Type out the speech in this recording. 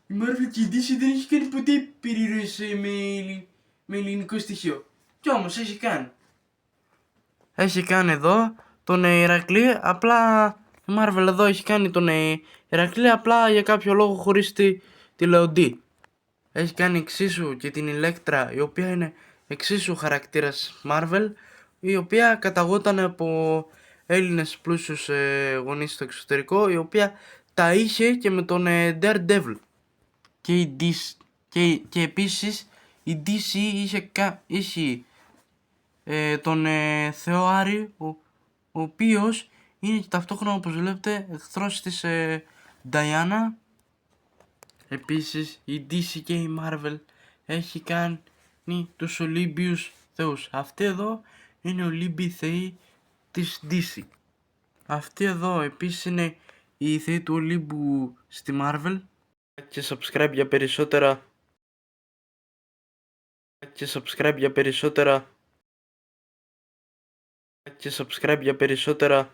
Η Marvel και η DC δεν έχει κάνει ποτέ περιρροές με ελληνικό στοιχείο. Κι όμως έχει κάνει. Έχει κάνει εδώ τον Ηρακλή, απλά η Marvel εδώ έχει κάνει τον Ηρακλή απλά για κάποιο λόγο χωρίς τη Λεοντή. Έχει κάνει εξίσου και την Ηλέκτρα, η οποία είναι εξίσου χαρακτήρας Marvel, η οποία καταγόταν από Έλληνες πλούσιους γονείς στο εξωτερικό, η οποία τα είχε και με τον Daredevil. Και επίσης η DC είχε τον Θεό Άρη, ο οποίος είναι και ταυτόχρονα, όπως βλέπετε, εχθρός της Diana. Επίσης η DC και η Marvel έχει κάνει τους Ολύμπιους θεούς. Αυτοί εδώ είναι Ολύμπιοι θεοί της DC. Αυτοί εδώ επίσης είναι οι θεοί του Ολύμπου στη Marvel. Και subscribe για περισσότερα. Και subscribe για περισσότερα. Και subscribe για περισσότερα.